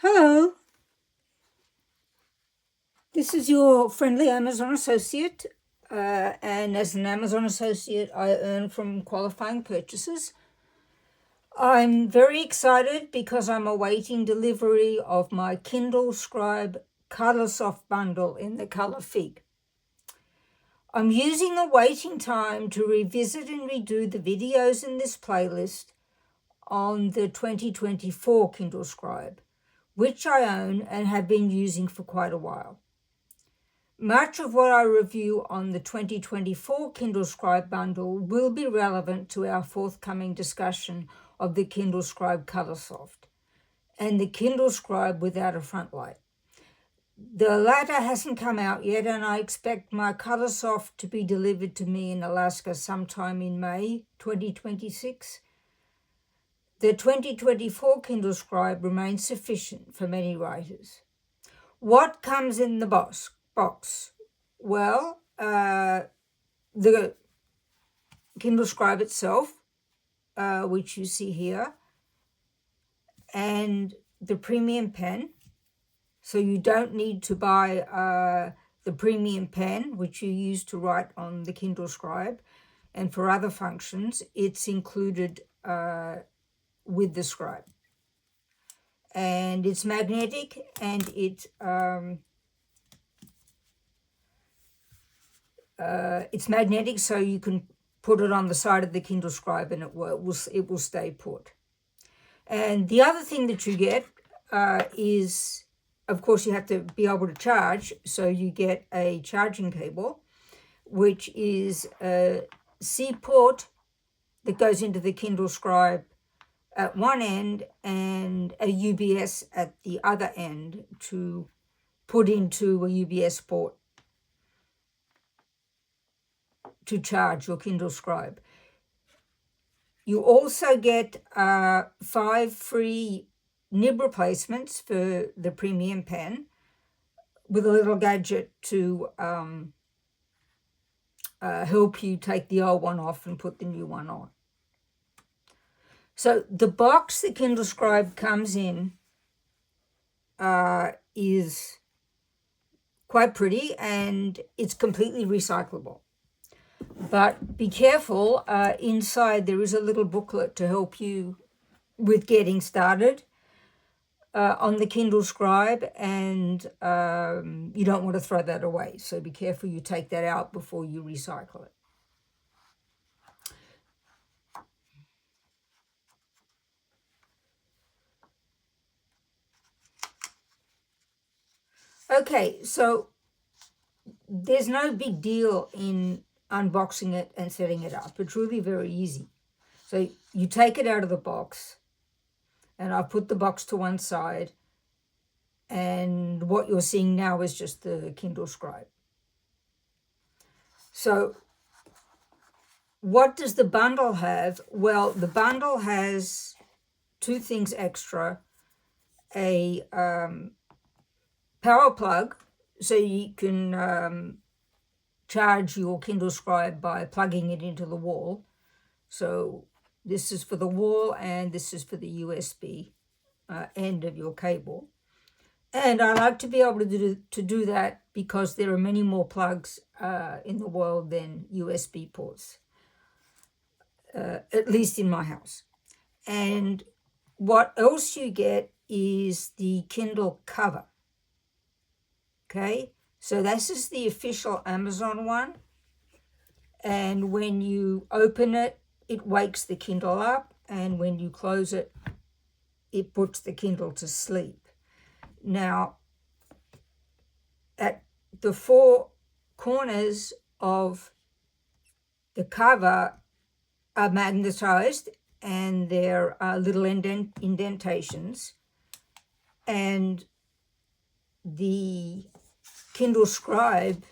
Hello, this is your friendly Amazon associate, and as an Amazon associate, I earn from qualifying purchases. I'm very excited because I'm awaiting delivery of my Kindle Scribe Color Soft bundle in the color Fig. I'm using the waiting time to revisit and redo the videos in this playlist on the 2024 Kindle Scribe, which I own and have been using for quite a while. Much of what I review on the 2024 Kindle Scribe bundle will be relevant to our forthcoming discussion of the Kindle Scribe Colorsoft and the Kindle Scribe without a front light. The latter hasn't come out yet, and I expect my Colorsoft to be delivered to me in Alaska sometime in May 2026. The 2024 Kindle Scribe remains sufficient for many writers. What comes in the box? Well, the Kindle Scribe itself, which you see here, and the premium pen. So you don't need to buy the premium pen, which you use to write on the Kindle Scribe. And for other functions, it's included with the Scribe. And it's magnetic, and it's magnetic, so you can put it on the side of the Kindle Scribe and it will stay put. And the other thing that you get is, of course, you have to be able to charge. So you get a charging cable, which is a C port that goes into the Kindle Scribe at one end and a UBS at the other end to put into a UBS port to charge your Kindle Scribe. You also get 5 free nib replacements for the premium pen with a little gadget to help you take the old one off and put the new one on. So the box the Kindle Scribe comes in is quite pretty, and it's completely recyclable. But be careful, inside there is a little booklet to help you with getting started on the Kindle Scribe, and you don't want to throw that away. So be careful you take that out before you recycle it. Okay, so there's no big deal in unboxing it and setting it up. It's really very easy. So you take it out of the box, and I'll put the box to one side, and what you're seeing now is just the Kindle Scribe. So what does the bundle have? Well, the bundle has 2 things extra: a power plug, so you can charge your Kindle Scribe by plugging it into the wall. So this is for the wall, and this is for the USB end of your cable. And I like to be able to do that because there are many more plugs in the world than USB ports, at least in my house. And what else you get is the Kindle cover. Okay, so this is the official Amazon one. And when you open it, it wakes the Kindle up. And when you close it, it puts the Kindle to sleep. Now, at the 4 corners of the cover are magnetized, and there are little indentations. And the Kindle Scribe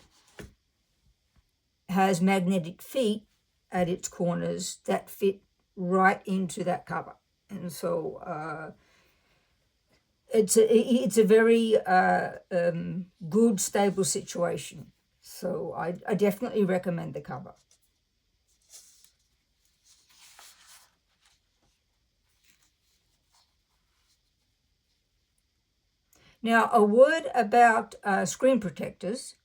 has magnetic feet at its corners that fit right into that cover. And so it's a very good, stable situation. So I definitely recommend the cover. Now, a word about screen protectors.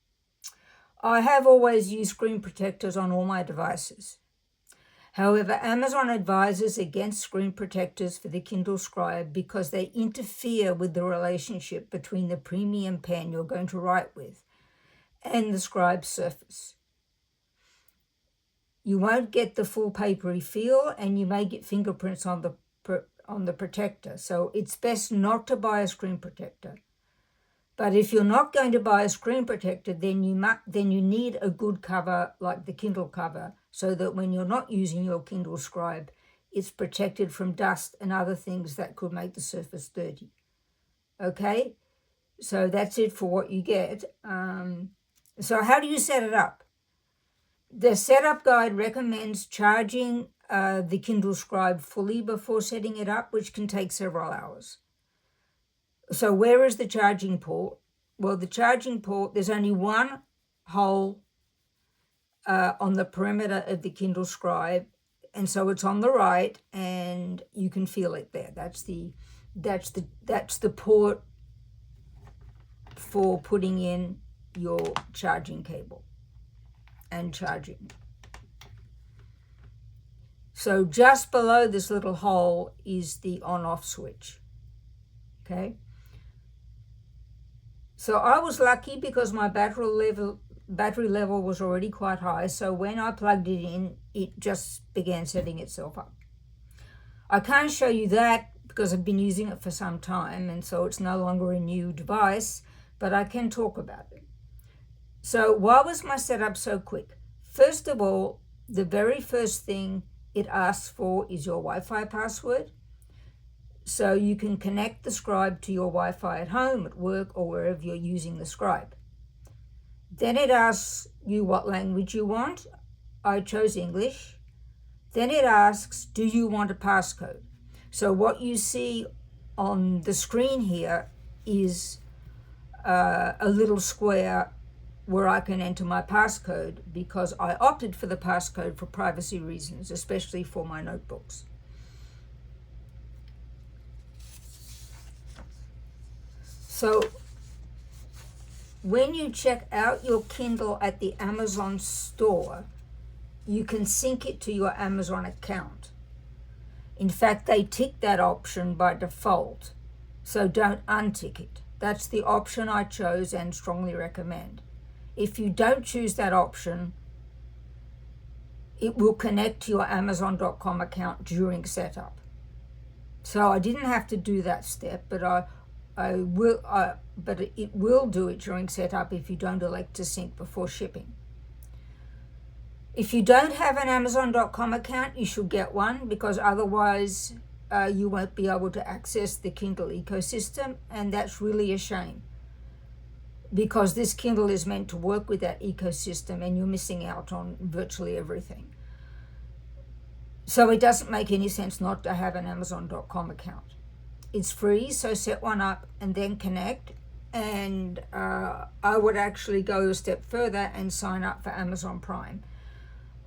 I have always used screen protectors on all my devices. However, Amazon advises against screen protectors for the Kindle Scribe because they interfere with the relationship between the premium pen you're going to write with and the Scribe surface. You won't get the full papery feel, and you may get fingerprints on the protector. So it's best not to buy a screen protector. But if you're not going to buy a screen protector, then you need a good cover like the Kindle cover, so that when you're not using your Kindle Scribe, it's protected from dust and other things that could make the surface dirty. Okay, so that's it for what you get. So how do you set it up? The setup guide recommends charging the Kindle Scribe fully before setting it up, which can take several hours. So where is the charging port? Well, the charging port, there's only one hole on the perimeter of the Kindle Scribe, and so it's on the right, and you can feel it there. That's the port for putting in your charging cable and charging. So just below this little hole is the on-off switch. Okay. So I was lucky because my battery level was already quite high. So when I plugged it in, it just began setting itself up. I can't show you that because I've been using it for some time, and so it's no longer a new device, but I can talk about it. So why was my setup so quick? First of all, the very first thing it asks for is your Wi-Fi password. So you can connect the Scribe to your Wi-Fi at home, at work, or wherever you're using the Scribe. Then it asks you what language you want. I chose English. Then it asks, do you want a passcode? So what you see on the screen here is a little square where I can enter my passcode, because I opted for the passcode for privacy reasons, especially for my notebooks. So when you check out your Kindle at the Amazon store, you can sync it to your Amazon account. In fact, they tick that option by default, so don't untick it. That's the option I chose and strongly recommend. If you don't choose that option, it will connect to your Amazon.com account during setup. So I didn't have to do that step, but it will do it during setup if you don't elect to sync before shipping. If you don't have an Amazon.com account, you should get one, because otherwise you won't be able to access the Kindle ecosystem, and that's really a shame, because this Kindle is meant to work with that ecosystem, and you're missing out on virtually everything. So it doesn't make any sense not to have an Amazon.com account. It's free, so set one up and then connect. And I would actually go a step further and sign up for Amazon Prime,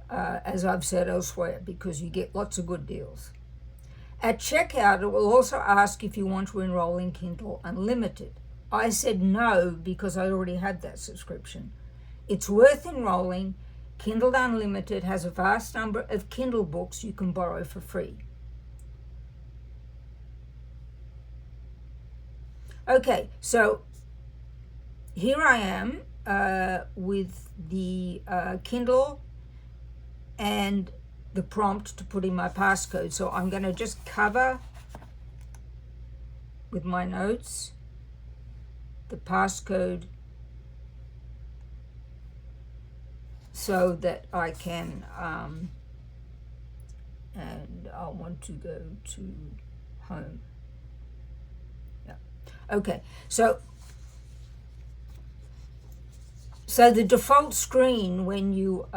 as I've said elsewhere, because you get lots of good deals. At checkout, it will also ask if you want to enroll in Kindle Unlimited. I said no because I already had that subscription. It's worth enrolling. Kindle Unlimited has a vast number of Kindle books you can borrow for free. Okay, so here I am with the Kindle and the prompt to put in my passcode. So I'm going to just cover with my notes the passcode so that I can, and I want to go to home. Yeah. Okay, so the default screen when you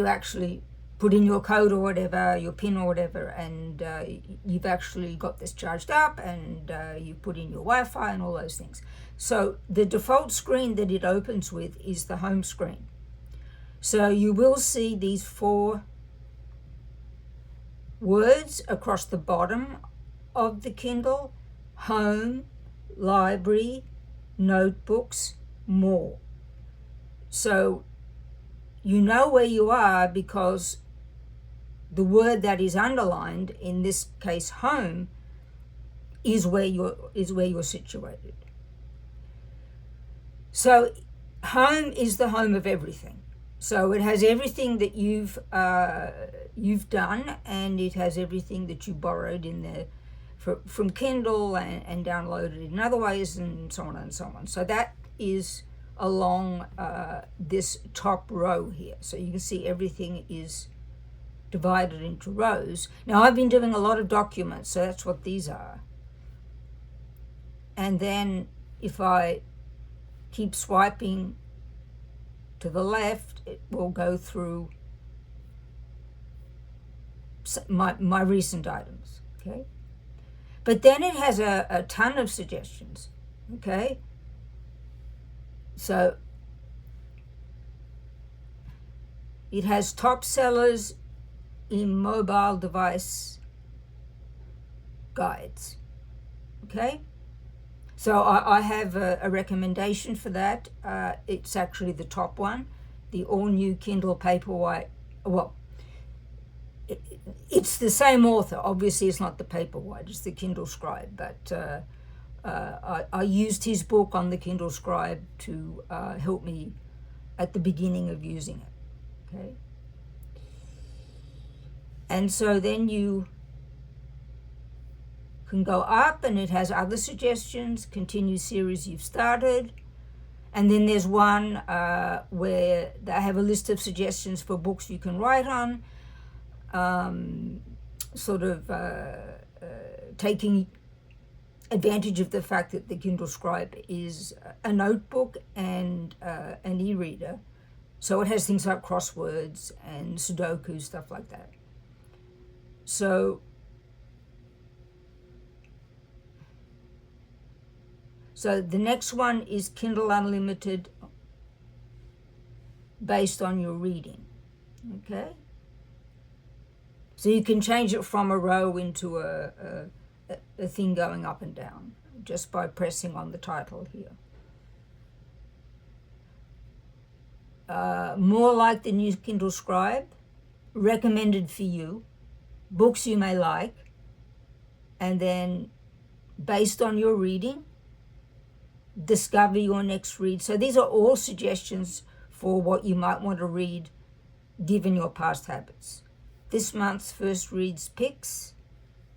actually put in your code or whatever, your PIN or whatever, and you've actually got this charged up, and you put in your Wi-Fi and all those things. So the default screen that it opens with is the home screen. So you will see these 4 words across the bottom of the Kindle. home, library, notebooks, more. So you know where you are because the word that is underlined, in this case home, is where you're situated. So home is the home of everything. So it has everything that you've done, and it has everything that you borrowed in there from Kindle and downloaded in other ways, and so on and so on. So that is along this top row here. So you can see everything is divided into rows. Now I've been doing a lot of documents, so that's what these are. And then if I keep swiping to the left, it will go through my recent items, okay? But then it has a ton of suggestions, okay? So it has top sellers in mobile device guides, okay? So I have a recommendation for that. It's actually the top one, the all-new Kindle Paperwhite. Well, it's the same author. Obviously, it's not the Paperwhite, it's the Kindle Scribe. But I used his book on the Kindle Scribe to help me at the beginning of using it, okay? And so then you can go up, and it has other suggestions, continue series you've started. And then there's one where they have a list of suggestions for books you can write on, taking advantage of the fact that the Kindle Scribe is a notebook and an e-reader. So it has things like crosswords and Sudoku, stuff like that. So the next one is Kindle Unlimited based on your reading, okay? So you can change it from a row into a thing going up and down just by pressing on the title here. More like the new Kindle Scribe, recommended for you, books you may like, and then based on your reading, discover your next read. So these are all suggestions for what you might want to read given your past habits. This month's first reads picks,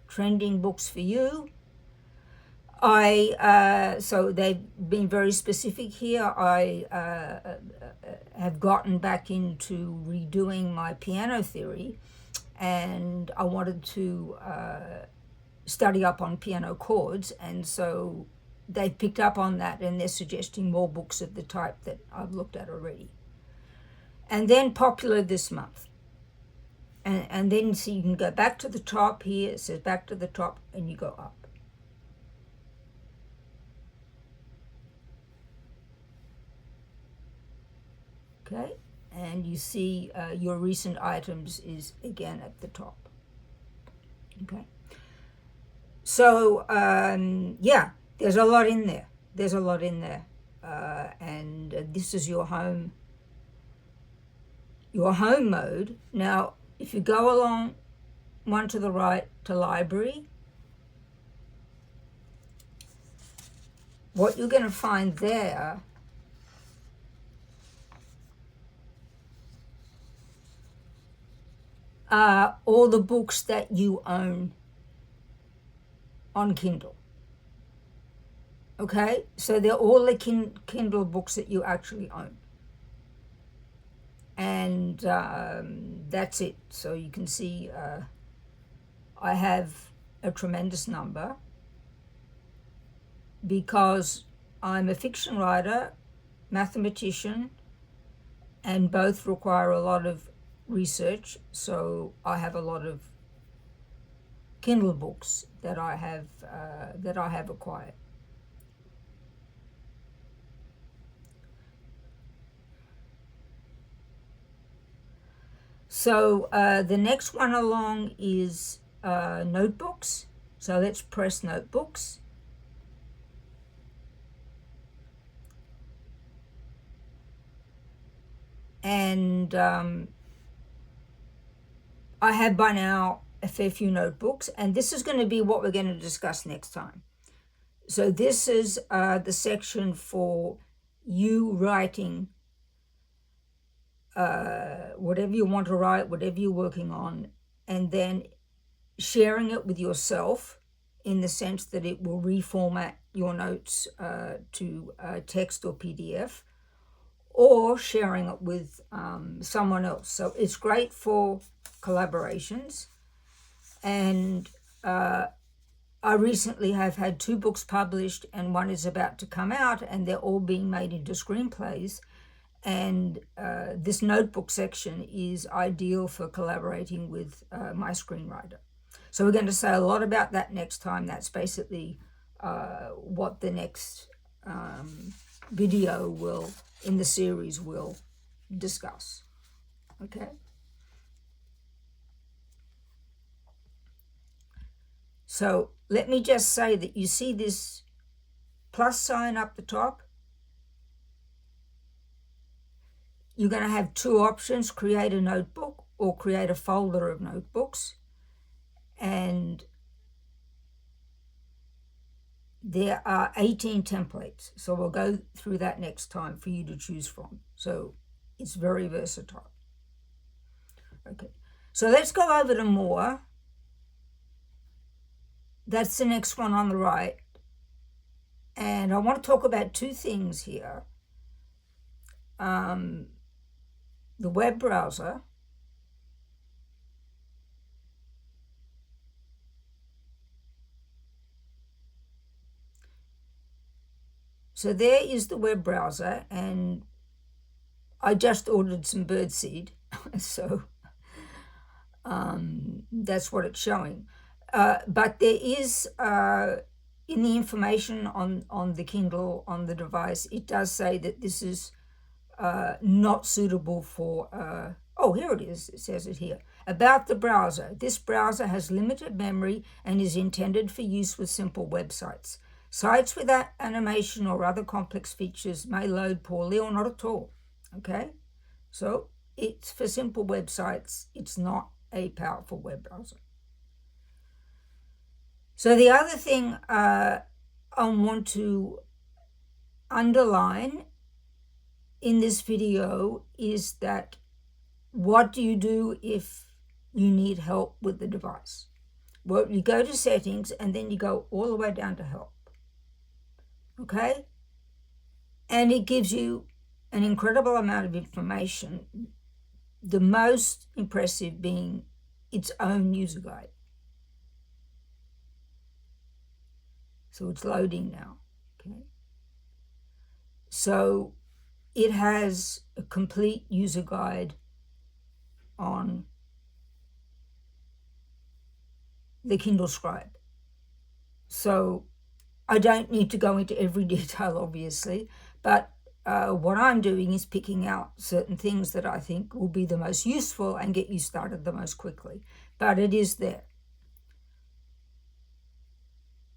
trending books for you. So they've been very specific here. I have gotten back into redoing my piano theory, and I wanted to study up on piano chords, and so they've picked up on that, and they're suggesting more books of the type that I've looked at already. And then popular this month. And then so you can go back to the top here, it says back to the top, and you go up. Okay, and you see your recent items is again at the top. Okay, so yeah, there's a lot in there. And this is your home mode. Now, if you go along one to the right to library, what you're going to find there are all the books that you own on Kindle. Okay, so they're all the Kindle books that you actually own. And that's it. So you can see I have a tremendous number because I'm a fiction writer, mathematician, and both require a lot of research. So I have a lot of Kindle books that I have acquired. So the next one along is notebooks. So let's press notebooks. And I have by now a fair few notebooks, and this is going to be what we're going to discuss next time. So this is the section for you writing whatever you want to write, whatever you're working on, and then sharing it with yourself in the sense that it will reformat your notes to text or PDF, or sharing it with someone else. So it's great for collaborations. And I recently have had 2 books published, and one is about to come out, and they're all being made into screenplays. And this notebook section is ideal for collaborating with my screenwriter. So we're going to say a lot about that next time. That's basically what the next video will, in the series, will discuss. Okay? So let me just say that you see this plus sign up the top. You're going to have 2 options: create a notebook or create a folder of notebooks. And there are 18 templates. So we'll go through that next time for you to choose from. So it's very versatile. Okay, so let's go over to more. That's the next one on the right. And I want to talk about 2 things here. The web browser. So there is the web browser, and I just ordered some birdseed, so that's what it's showing. But there is, in the information on the Kindle, on the device, it does say that this is not suitable for, oh, here it is, it says it here. About the browser. This browser has limited memory and is intended for use with simple websites. Sites without animation or other complex features may load poorly or not at all. Okay? So it's for simple websites. It's not a powerful web browser. So the other thing I want to underline in this video is that what do you do if you need help with the device? Well, you go to settings and then you go all the way down to help. Okay? And it gives you an incredible amount of information, the most impressive being its own user guide. So it's loading now. Okay? So it has a complete user guide on the Kindle Scribe. So I don't need to go into every detail, obviously, but what I'm doing is picking out certain things that I think will be the most useful and get you started the most quickly. But it is there.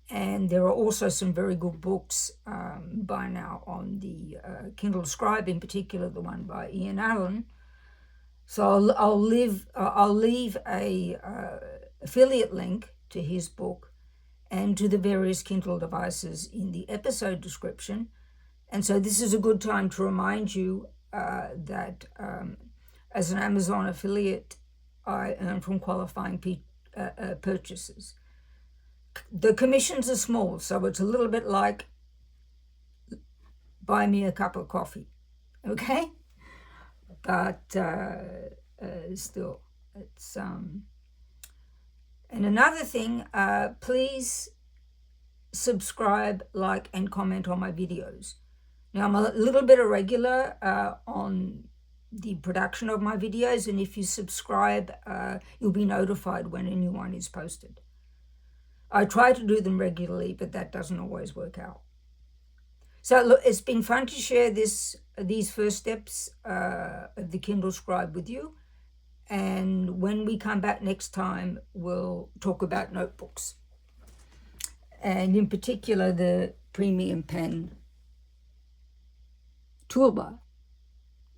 And there are also some very good books by now on the Kindle Scribe, in particular the one by Ian Allen. So I'll leave a affiliate link to his book and to the various Kindle devices in the episode description. And so this is a good time to remind you that as an Amazon affiliate, I earn from qualifying purchases. The commissions are small, so it's a little bit like buy me a cup of coffee, okay? But still, it's... And another thing, please subscribe, like, and comment on my videos. Now, I'm a little bit irregular on the production of my videos, and if you subscribe, you'll be notified when a new one is posted. I try to do them regularly, but that doesn't always work out. So look, it's been fun to share these first steps of the Kindle Scribe with you. And when we come back next time, we'll talk about notebooks. And in particular, the Premium Pen toolbar.